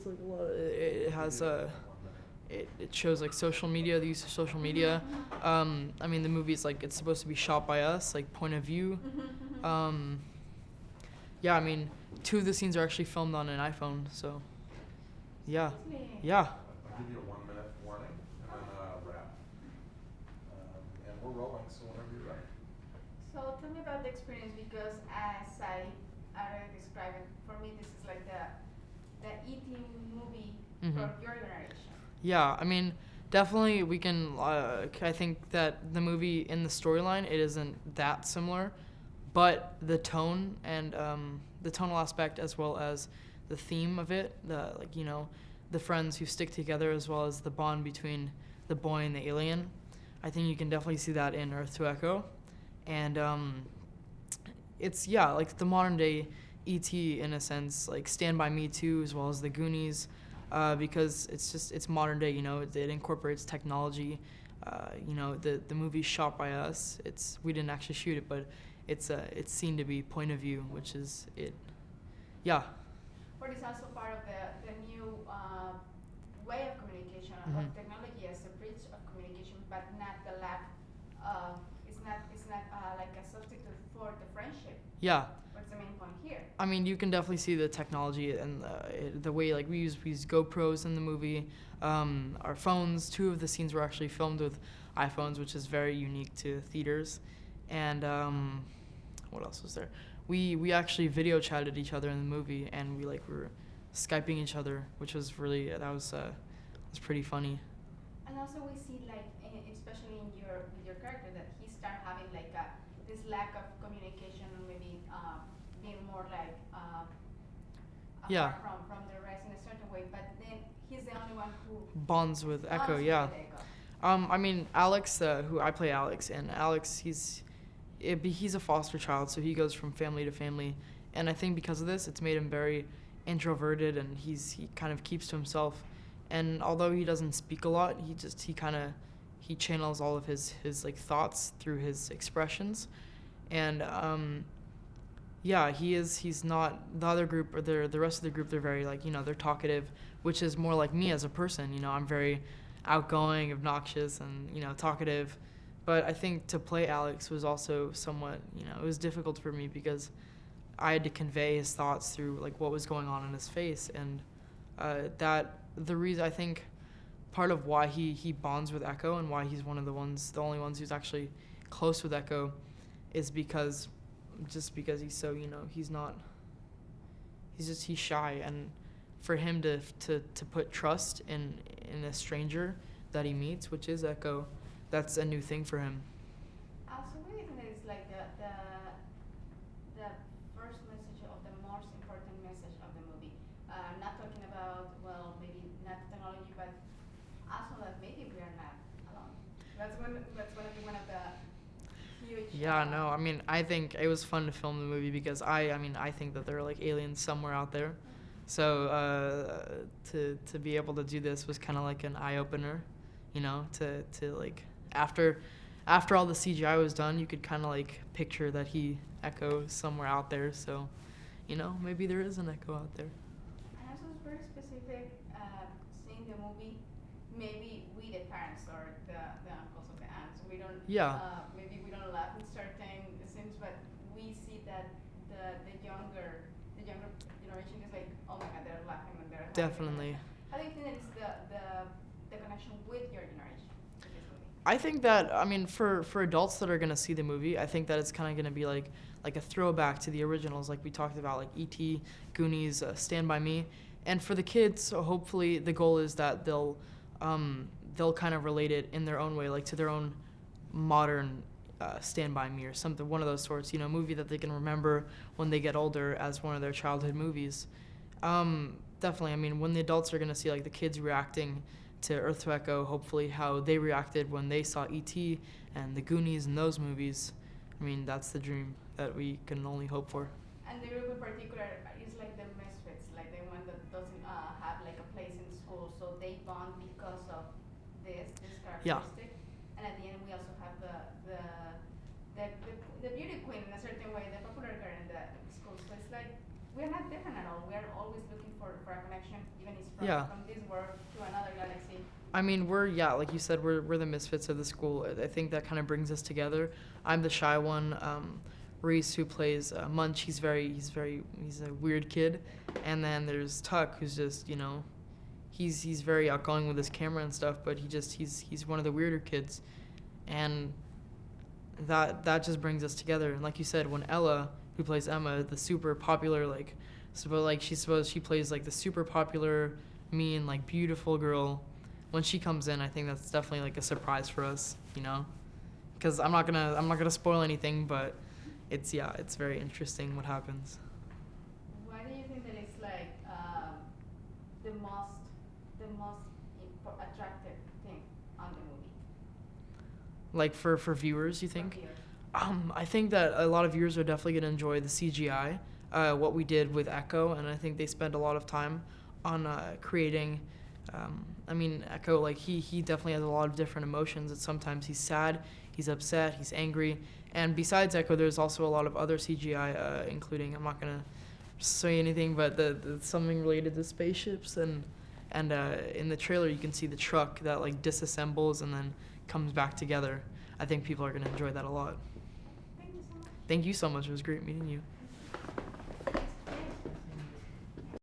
it's like a lot. It has it shows like social media, the use of social media. I mean, the movie's like it's supposed to be shot by us, like point of view. Um, yeah, I mean, 2 of the scenes are actually filmed on an iPhone, so yeah, yeah. I'll give you a 1-minute warning and then wrap. And we're rolling, so whenever you're ready. So tell me about the experience, because as I already described it, for me this is like the E.T. movie from your generation. Yeah, I mean, definitely we can. I think that the movie in the storyline it isn't that similar, but the tone and the tonal aspect as well as the theme of it, the like the friends who stick together as well as the bond between the boy and the alien. I think you can definitely see that in Earth to Echo, and it's like the modern day E.T. in a sense, like Stand By Me too, as well as the Goonies, because it's modern day. It incorporates technology. The movie's shot by us. We didn't actually shoot it, but it's seen to be point of view, which is it. Yeah. But it's also part of the new way of communication, of technology as a bridge of communication, but not the lack of. It's not like a substitute for the friendship. Yeah. What's the main point here? I mean, you can definitely see the technology and the way like we use GoPros in the movie. Our phones. 2 of the scenes were actually filmed with iPhones, which is very unique to theaters. And what else was there? We actually video chatted each other in the movie, and we were Skyping each other, which was really was pretty funny. And also we see especially in with your character that he start having this lack of communication, or maybe being more Yeah. apart from the rest in a certain way. But then he's the only one who Bonds with Echo, bonds yeah. with Echo. I mean, Alex, who I play Alex, and Alex, he's a foster child, so he goes from family to family, and I think because of this, it's made him very introverted, and he kind of keeps to himself, and although he doesn't speak a lot, he channels all of his thoughts through his expressions, and he's not the other group or the rest of the group. They're very they're talkative, which is more like me as a person. I'm very outgoing, obnoxious, and talkative. But I think to play Alex was also somewhat, it was difficult for me because I had to convey his thoughts through what was going on in his face, and the reason I think part of why he bonds with Echo and why he's the only ones who's actually close with Echo, is because he's so he's shy, and for him to put trust in a stranger that he meets, which is Echo. That's a new thing for him. Also, what do you think that is the first message, of the most important message of the movie? Not talking about, maybe not technology, but also that maybe we are not alone. That's going to be one of the huge. Yeah, no, I mean, I think it was fun to film the movie because I think that there are aliens somewhere out there. So to be able to do this was kind of like an eye opener, to after all the CGI was done, you could kind of picture that he echoes somewhere out there. So, maybe there is an Echo out there. And also it's very specific, seeing the movie, maybe we the parents or the uncles or the aunts, we don't, maybe we don't laugh in certain scenes, but we see that the younger generation is oh my god, they're laughing and they're Definitely. How do you think that is the connection with your generation with this movie? I think that, for adults that are going to see the movie, I think that it's kind of going to be like a throwback to the originals, like we talked about, like E.T., Goonies, Stand By Me. And for the kids, so hopefully the goal is that they'll kind of relate it in their own way, to their own modern Stand By Me or something, one of those sorts, movie that they can remember when they get older as one of their childhood movies. Definitely, when the adults are going to see the kids reacting to Earth to Echo, hopefully how they reacted when they saw E.T. and the Goonies and those movies, that's the dream that we can only hope for. And the group in particular is the misfits, the one that doesn't have a place in school, so they bond because of this characteristic. Yeah. And at the end, we also have the beauty queen in a certain way, the popular girl in the school. So it's we're not different at all. We are always looking for a connection, even if it's Yeah. from this world to another galaxy. I mean, like you said, we're the misfits of the school. I think that kind of brings us together. I'm the shy one. Reese, who plays Munch, he's a weird kid, and then there's Tuck, who's just he's very outgoing with his camera and stuff, but he's one of the weirder kids, and that just brings us together. And like you said, when Ella, who plays Emma, the super popular she plays like the super popular, mean, like beautiful girl. When she comes in, I think that's definitely like a surprise for us, because I'm not gonna spoil anything, but it's very interesting what happens. Why do you think that it's like the most attractive thing on the movie? Like for viewers, you think? For viewers. I think that a lot of viewers are definitely gonna enjoy the CGI, what we did with Echo, and I think they spent a lot of time on creating. Echo, like he definitely has a lot of different emotions. And sometimes he's sad, he's upset, he's angry. And besides Echo, there's also a lot of other CGI, including, I'm not gonna say anything, but the something related to spaceships. And in the trailer, you can see the truck that like disassembles and then comes back together. I think people are gonna enjoy that a lot. Thank you so much. Thank you so much. It was great meeting you.